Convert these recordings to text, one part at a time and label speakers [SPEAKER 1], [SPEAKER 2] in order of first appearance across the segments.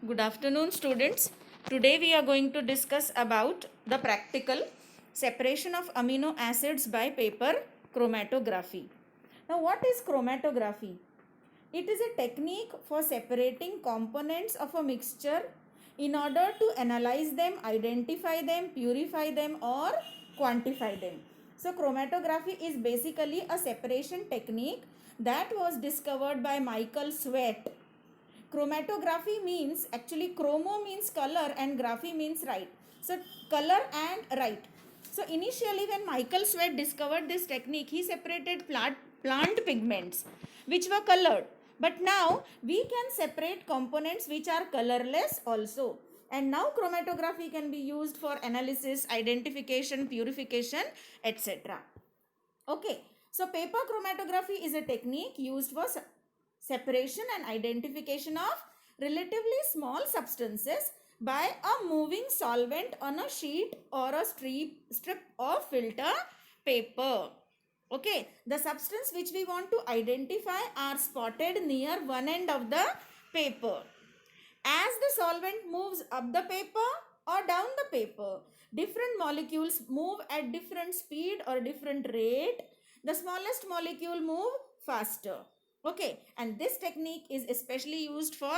[SPEAKER 1] Good afternoon, students. Today we are going to discuss about the practical separation of amino acids by paper chromatography. Now, what is chromatography? It is a technique for separating components of a mixture in order to analyze them, identify them, purify them, or quantify them. So, chromatography is basically a separation technique that was discovered by Michael Sweat. Chromatography means, actually chromo means color and graphy means write. So color and write. So initially when Michael Sweat discovered this technique, he separated plant pigments which were colored. But now we can separate components which are colorless also. And now chromatography can be used for analysis, identification, purification, etc. Okay. So paper chromatography is a technique used for separation and identification of relatively small substances by a moving solvent on a sheet or a strip of filter paper. Okay, the substance which we want to identify are spotted near one end of the paper. As the solvent moves up the paper or down the paper, different molecules move at different speed or different rate. The smallest molecule move faster. Okay, and this technique is especially used for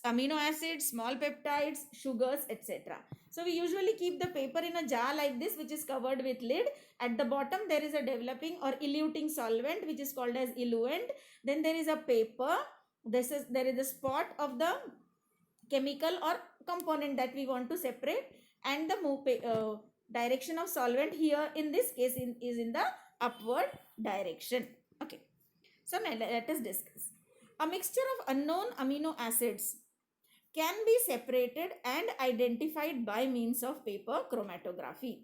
[SPEAKER 1] amino acids, small peptides, sugars, etc. So we usually keep the paper in a jar like this, which is covered with lid. At the bottom there is a developing or eluting solvent which is called as eluent. Then there is a paper. There is a spot of the chemical or component that we want to separate, and the direction of solvent here in this case is in the upward direction. Okay, so now let us discuss. A mixture of unknown amino acids can be separated and identified by means of paper chromatography.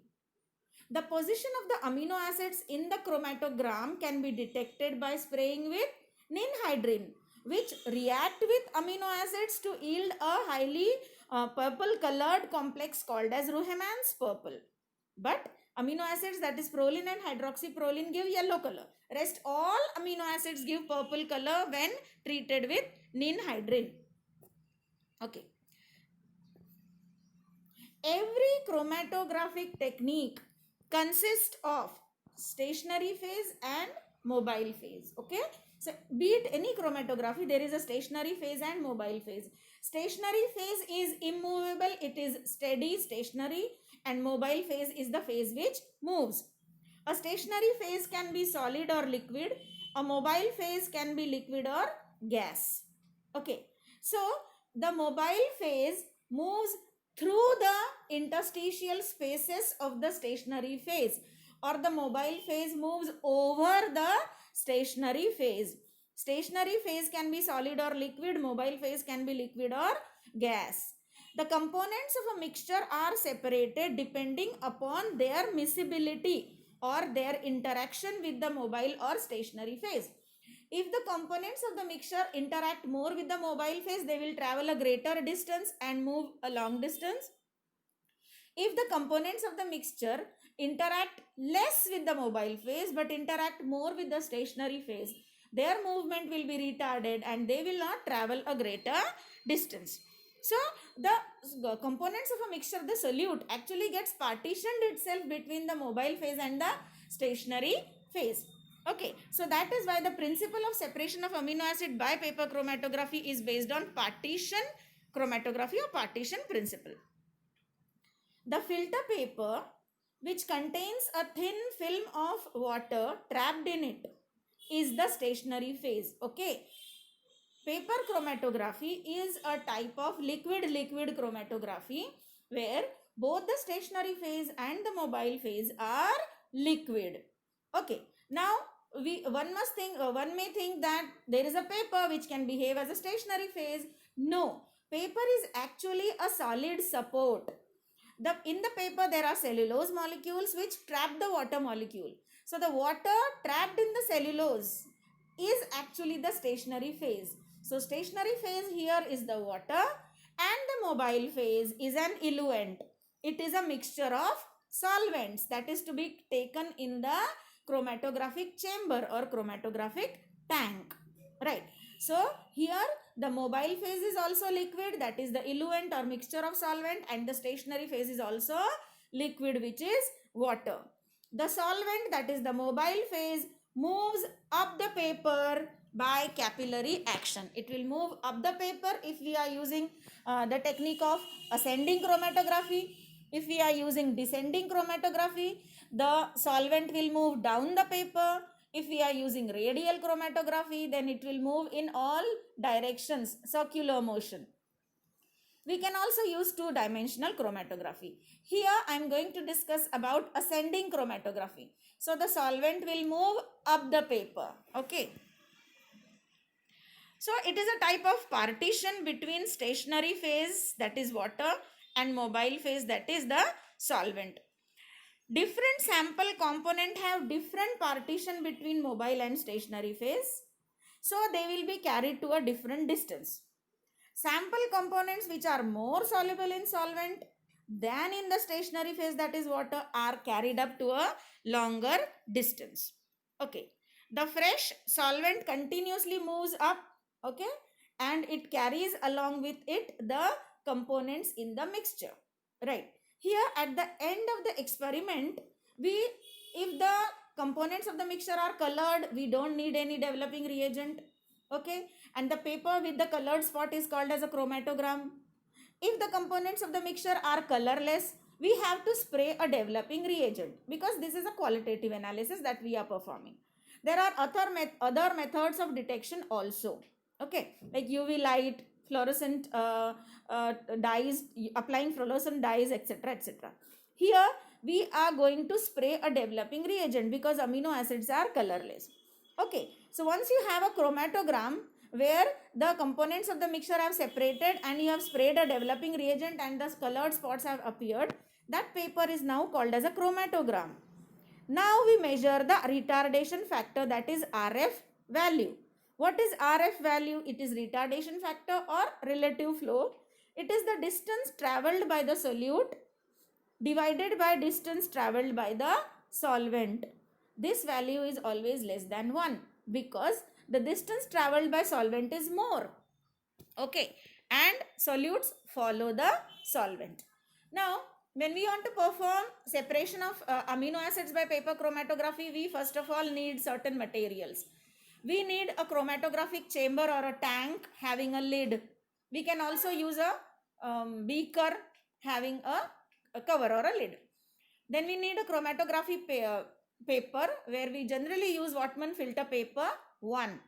[SPEAKER 1] The position of the amino acids in the chromatogram can be detected by spraying with ninhydrin, which react with amino acids to yield a highly purple colored complex called as Ruhmann's purple. But amino acids, that is proline and hydroxyproline, give yellow color. Rest all amino acids give purple color when treated with ninhydrin. Okay. Every chromatographic technique consists of stationary phase and mobile phase. Okay, so be it any chromatography, there is a stationary phase and mobile phase. Stationary phase is immovable, it is steady, stationary, and mobile phase is the phase which moves. A stationary phase can be solid or liquid, a mobile phase can be liquid or gas. Okay, so the mobile phase moves through the interstitial spaces of the stationary phase, or the mobile phase moves over the stationary phase. Stationary phase can be solid or liquid, mobile phase can be liquid or gas. The components of a mixture are separated depending upon their miscibility or their interaction with the mobile or stationary phase. If the components of the mixture interact more with the mobile phase, they will travel a greater distance and move a long distance. If the components of the mixture interact less with the mobile phase but interact more with the stationary phase, their movement will be retarded and they will not travel a greater distance. So the components of a mixture, the solute, actually gets partitioned itself between the mobile phase and the stationary phase. Okay, so that is why the principle of separation of amino acid by paper chromatography is based on partition chromatography or partition principle. The filter paper, which contains a thin film of water trapped in it, is the stationary phase. Okay, paper chromatography is a type of liquid-liquid chromatography where both the stationary phase and the mobile phase are liquid. Okay, now one may think that there is a paper which can behave as a stationary phase. No, paper is actually a solid support. In the paper there are cellulose molecules which trap the water molecule. So the water trapped in the cellulose is actually the stationary phase. So stationary phase here is the water and the mobile phase is an eluent. It is a mixture of solvents that is to be taken in the chromatographic chamber or chromatographic tank. Right. So here the mobile phase is also liquid, that is the eluent or mixture of solvent, and the stationary phase is also liquid, which is water. The solvent, that is the mobile phase, moves up the paper by capillary action. It will move up the paper if we are using the technique of ascending chromatography. If we are using descending chromatography, the solvent will move down the paper. If we are using radial chromatography, then it will move in all directions, circular motion. We can also use two-dimensional chromatography. Here I am going to discuss about ascending chromatography. So the solvent will move up the paper. Okay. So it is a type of partition between stationary phase, that is water, and mobile phase, that is the solvent. Different sample component have different partition between mobile and stationary phase. So they will be carried to a different distance. Sample components which are more soluble in solvent than in the stationary phase, that is water, are carried up to a longer distance. Okay. The fresh solvent continuously moves up, okay, and it carries along with it the components in the mixture, right? Here at the end of the experiment, if the components of the mixture are colored, we don't need any developing reagent, okay, and the paper with the colored spot is called as a chromatogram. If the components of the mixture are colorless, we have to spray a developing reagent, because this is a qualitative analysis that we are performing. There are other methods of detection also, okay, like UV light, fluorescent dyes, applying fluorescent dyes, etc., etc. Here we are going to spray a developing reagent because amino acids are colorless. Okay, so once you have a chromatogram where the components of the mixture have separated and you have sprayed a developing reagent and the colored spots have appeared, that paper is now called as a chromatogram. Now we measure the retardation factor, that is RF value. What is RF value? It is retardation factor or relative flow. It is the distance traveled by the solute divided by distance traveled by the solvent. This value is always less than 1 because the distance traveled by solvent is more. Okay, and solutes follow the solvent. Now, when we want to perform separation of amino acids by paper chromatography, we first of all need certain materials. We need a chromatographic chamber or a tank having a lid. We can also use a beaker having a cover or a lid. Then we need a chromatography paper where we generally use Whatman filter paper 1.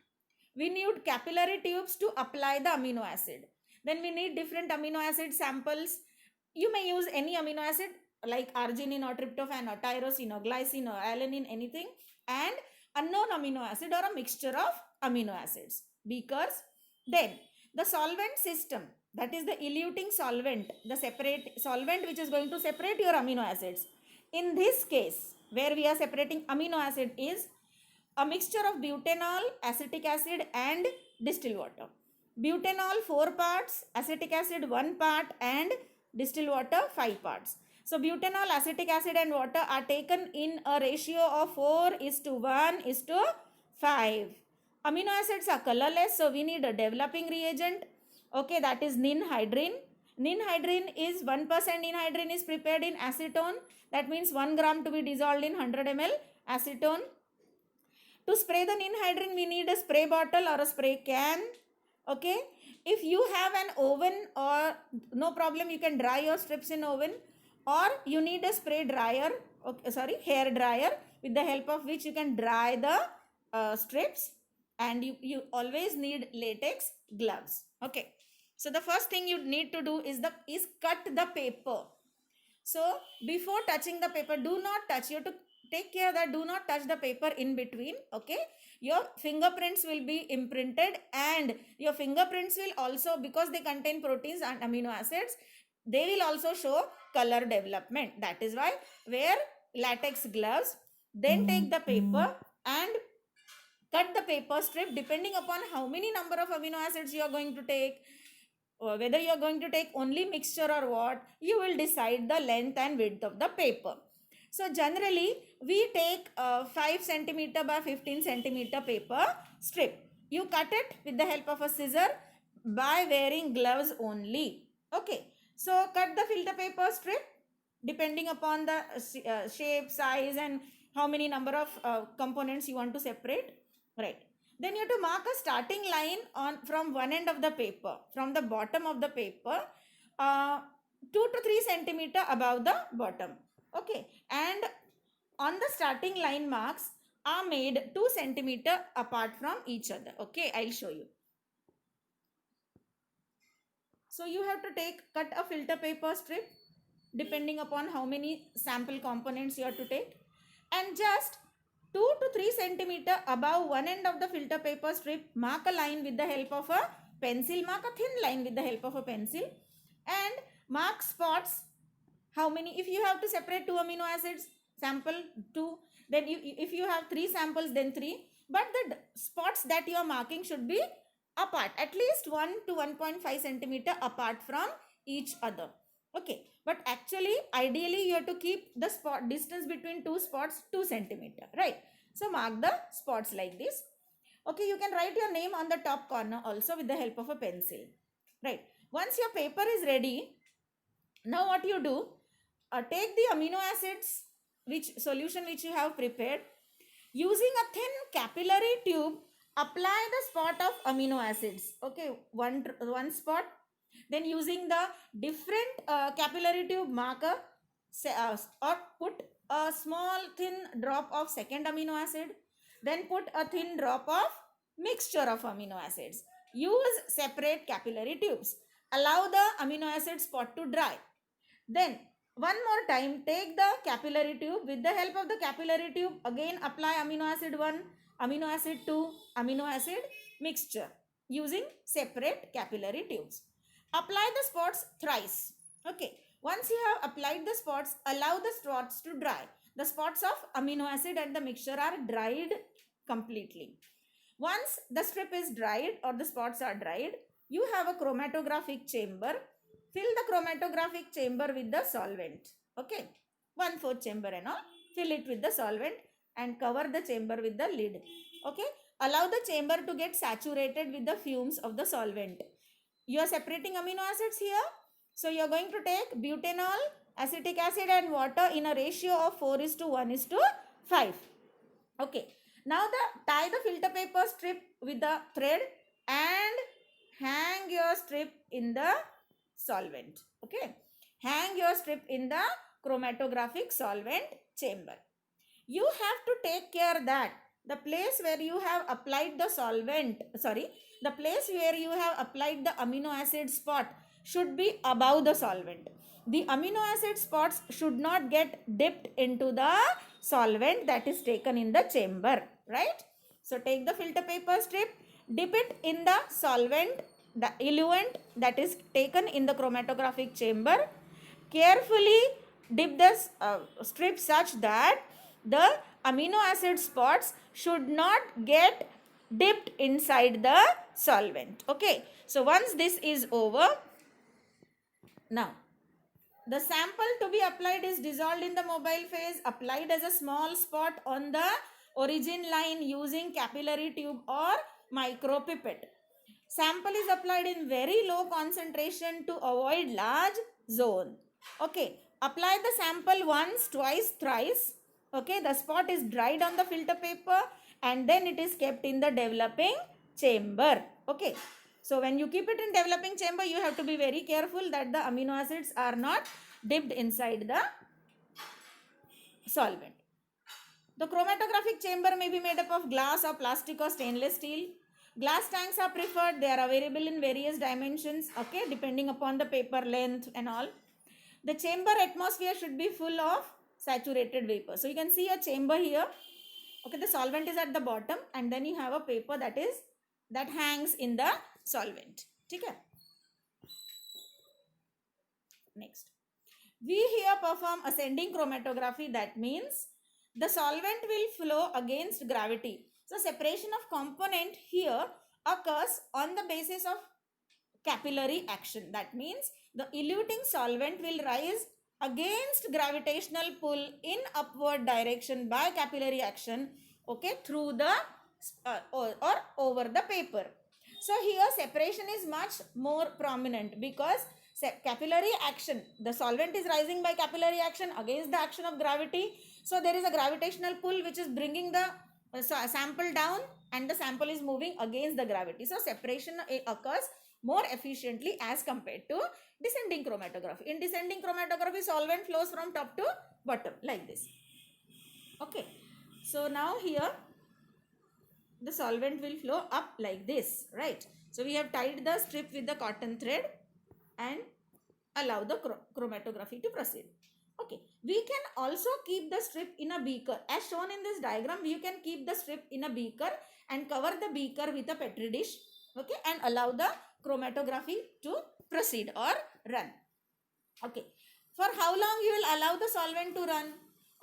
[SPEAKER 1] We need capillary tubes to apply the amino acid. Then we need different amino acid samples. You may use any amino acid like arginine or tryptophan or tyrosine or glycine or alanine, anything, and unknown amino acid or a mixture of amino acids. Beakers. Then the solvent system, that is the eluting solvent, the separate solvent which is going to separate your amino acids. In this case, where we are separating amino acid, is a mixture of butanol, acetic acid and distilled water. Butanol 4 parts, acetic acid 1 part and distilled water 5 parts. So butanol, acetic acid and water are taken in a ratio of 4:1:5. Amino acids are colorless, so we need a developing reagent. Okay, that is ninhydrin. Ninhydrin is 1% ninhydrin is prepared in acetone. That means 1 gram to be dissolved in 100 ml acetone. To spray the ninhydrin, we need a spray bottle or a spray can. Okay. If you have an oven, or no problem, you can dry your strips in oven, or you need a spray dryer, okay, hair dryer, with the help of which you can dry the strips, and you always need latex gloves. Okay. So the first thing you need to do is cut the paper. So before touching the paper, do not touch. You have to take care that do not touch the paper in between. Okay, your fingerprints will be imprinted, and your fingerprints will also, because they contain proteins and amino acids, they will also show color development. That is why wear latex gloves. Then take the paper and cut the paper strip depending upon how many number of amino acids you are going to take, or whether you are going to take only mixture or what. You will decide the length and width of the paper. So generally we take 5 centimeter by 15 centimeter paper strip. You cut it with the help of a scissor by wearing gloves only. Okay, so cut the filter paper strip depending upon the shape, size, and how many number of components you want to separate, right? Then you have to mark a starting line on from one end of the paper, from the bottom of the paper, uh, 2 to 3 centimeter above the bottom. Okay, and on the starting line marks are made 2 centimeter apart from each other. Okay, I'll show you. So you have to cut a filter paper strip depending upon how many sample components you have to take, and just 2 to 3 centimeter above one end of the filter paper strip, mark a line with the help of a pencil, mark a thin line with the help of a pencil, and mark spots. How many? If you have to separate 2 amino acids, sample 2, then if you have 3 samples, then 3, but the spots that you are marking should be apart, at least 1 to 1.5 centimeter apart from each other. Okay, but actually ideally you have to keep the spot distance between 2 spots 2 centimeter, right? So mark the spots like this. Okay, you can write your name on the top corner also with the help of a pencil, right? Once your paper is ready, now what you do, take the amino acids solution which you have prepared. Using a thin capillary tube, apply the spot of amino acids. Okay, one spot. Then using the different capillary tube marker, or put a small thin drop of second amino acid. Then put a thin drop of mixture of amino acids. Use separate capillary tubes. Allow the amino acid spot to dry. Then one more time, take the capillary tube. With the help of the capillary tube, again apply amino acid 1, amino acid 2, amino acid mixture using separate capillary tubes. Apply the spots thrice. Okay. Once you have applied the spots, allow the spots to dry. The spots of amino acid and the mixture are dried completely. Once the strip is dried or the spots are dried, you have a chromatographic chamber. Fill the chromatographic chamber with the solvent. Okay, 1/4 chamber and all. Fill it with the solvent and cover the chamber with the lid. Okay, allow the chamber to get saturated with the fumes of the solvent. You are separating amino acids here. So you are going to take butanol, acetic acid and water in a ratio of 4:1:5. Okay, now tie the filter paper strip with the thread and hang your strip in the solvent. Okay, hang your strip in the chromatographic solvent chamber. You have to take care that the place where you have applied the solvent, the place where you have applied the amino acid spot should be above the solvent. The amino acid spots should not get dipped into the solvent that is taken in the chamber, right? So take the filter paper strip, dip it in the solvent, the eluent that is taken in the chromatographic chamber. Carefully dip the strip such that the amino acid spots should not get dipped inside the solvent. Okay, so once this is over, now the sample to be applied is dissolved in the mobile phase, applied as a small spot on the origin line using capillary tube or micropipette. Sample is applied in very low concentration to avoid large zone. Okay, apply the sample once, twice, thrice. Okay, the spot is dried on the filter paper and then it is kept in the developing chamber. Okay, so when you keep it in developing chamber, you have to be very careful that the amino acids are not dipped inside the solvent. The chromatographic chamber may be made up of glass or plastic or stainless steel. Glass tanks are preferred. They are available in various dimensions, okay, depending upon the paper length and all. The chamber atmosphere should be full of saturated vapor. So you can see a chamber here. Okay, the solvent is at the bottom and then you have a paper that hangs in the solvent. Okay. Next, we here perform ascending chromatography. That means the solvent will flow against gravity. So separation of component here occurs on the basis of capillary action. That means the eluting solvent will rise against gravitational pull in upward direction by capillary action, okay, through the or over the paper. So here separation is much more prominent because capillary action, the solvent is rising by capillary action against the action of gravity. So there is a gravitational pull which is bringing the sample down, and the sample is moving against the gravity. So separation occurs more efficiently as compared to descending chromatography. In descending chromatography, solvent flows from top to bottom like this. Okay. So now here the solvent will flow up like this, right? So we have tied the strip with the cotton thread and allow the chromatography to proceed. Okay, we can also keep the strip in a beaker. As shown in this diagram, you can keep the strip in a beaker and cover the beaker with a petri dish, okay, and allow the chromatography to proceed or run. Okay, for how long you will allow the solvent to run?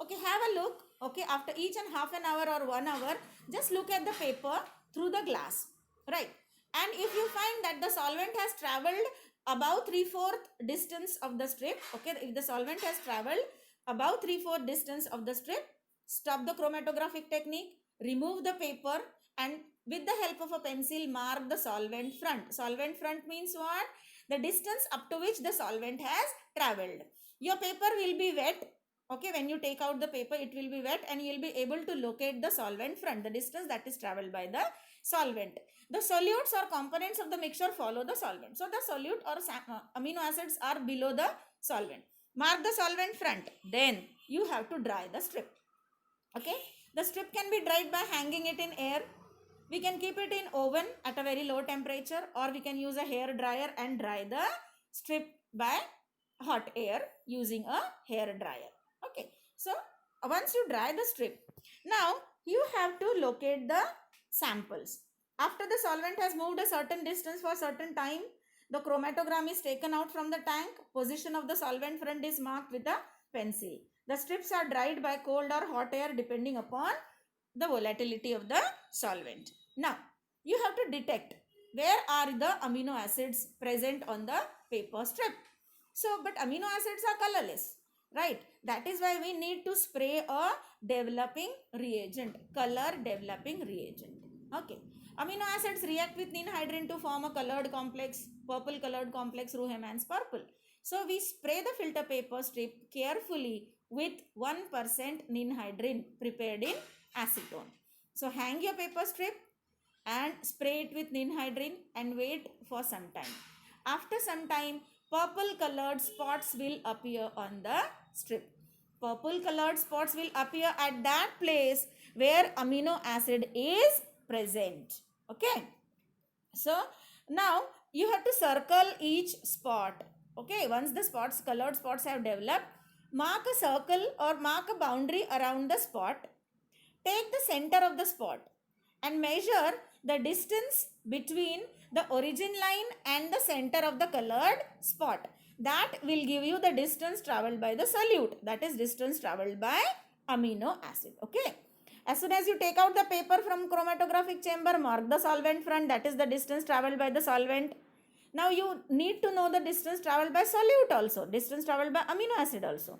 [SPEAKER 1] Okay, have a look. Okay, after each and half an hour or 1 hour, just look at the paper through the glass, right? And if you find that the solvent has traveled about 3/4 distance of the strip, okay, if the solvent has traveled about 3/4 distance of the strip, stop the chromatographic technique, remove the paper, and with the help of a pencil mark the solvent front. Solvent front means what? The distance up to which the solvent has traveled. Your paper will be wet. Okay, when you take out the paper, it will be wet and you will be able to locate the solvent front, the distance that is traveled by the solvent. The solutes or components of the mixture follow the solvent. So the solute or amino acids are below the solvent. Mark the solvent front. Then you have to dry the strip. Okay, the strip can be dried by hanging it in air. We can keep it in oven at a very low temperature, or we can use a hair dryer and dry the strip by hot air using a hair dryer. Okay, so once you dry the strip, now you have to locate the samples. After the solvent has moved a certain distance for a certain time, the chromatogram is taken out from the tank. Position of the solvent front is marked with a pencil. The strips are dried by cold or hot air depending upon the volatility of the solvent. Now, you have to detect where are the amino acids present on the paper strip. So, but amino acids are colorless, right? That is why we need to spray a developing reagent, color developing reagent. Okay. Amino acids react with ninhydrin to form a colored complex, purple colored complex, Ruhemann's purple. So, we spray the filter paper strip carefully with 1% ninhydrin prepared in acetone. So, hang your paper strip and spray it with ninhydrin and wait for some time. After some time, purple colored spots will appear on the strip. Purple colored spots will appear at that place where amino acid is present. Okay. So, now you have to circle each spot. Okay. Once the spots, colored spots have developed, mark a circle or mark a boundary around the spot. Take the center of the spot and measure the distance between the origin line and the center of the colored spot. That will give you the distance traveled by the solute. That is distance traveled by amino acid. Okay. As soon as you take out the paper from chromatographic chamber, mark the solvent front. That is the distance traveled by the solvent. Now you need to know the distance traveled by solute also. Distance traveled by amino acid also.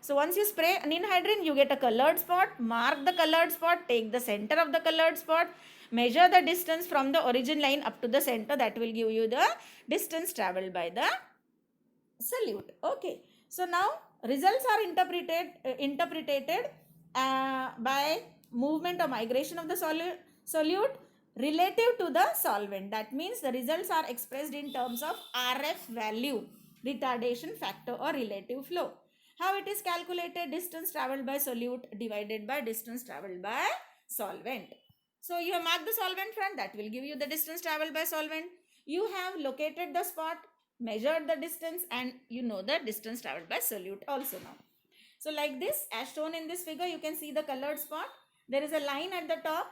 [SPEAKER 1] So once you spray ninhydrin, you get a colored spot. Mark the colored spot. Take the center of the colored spot. Measure the distance from the origin line up to the center. That will give you the distance traveled by the solute. Okay. So now results are interpreted by movement or migration of the solute relative to the solvent. That means the results are expressed in terms of RF value, retardation factor or relative flow. How it is calculated? Distance traveled by solute divided by distance traveled by solvent. So you have marked the solvent front, that will give you the distance traveled by solvent. You have located the spot, measured the distance, and you know the distance traveled by solute also now. So like this, as shown in this figure, you can see the colored spot. There is a line at the top.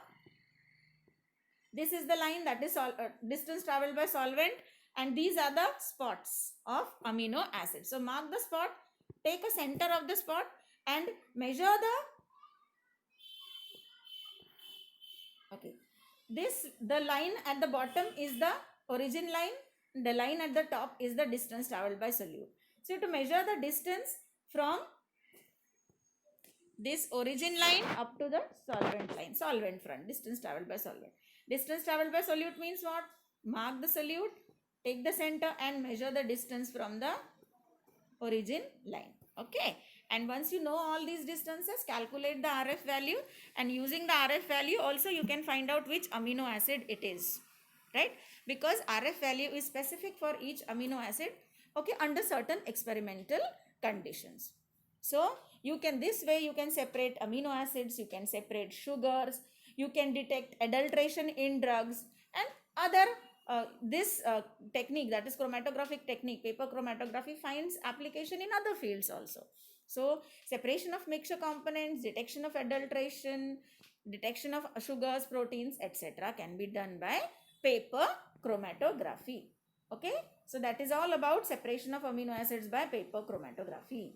[SPEAKER 1] This is the line, that is distance traveled by solvent, and these are the spots of amino acid. So mark the spot, take a center of the spot and measure the line at the bottom is the origin line, the line at the top is the distance traveled by solute. So to measure the distance from this origin line up to the solvent line, solvent front, distance traveled by solvent. Distance traveled by solute means what? mark the solute, take the center and measure the distance from the origin line. Okay, and once you know all these distances, calculate the RF value, and using the RF value also you can find out which amino acid it is, right? Because RF value is specific for each amino acid, okay, under certain experimental conditions. So you can, this way you can separate amino acids, you can separate sugars, you can detect adulteration in drugs and other this technique, that is chromatographic technique, paper chromatography, finds application in other fields also. So separation of mixture components, detection of adulteration, detection of sugars, proteins, etc. can be done by paper chromatography. Okay, so that is all about separation of amino acids by paper chromatography.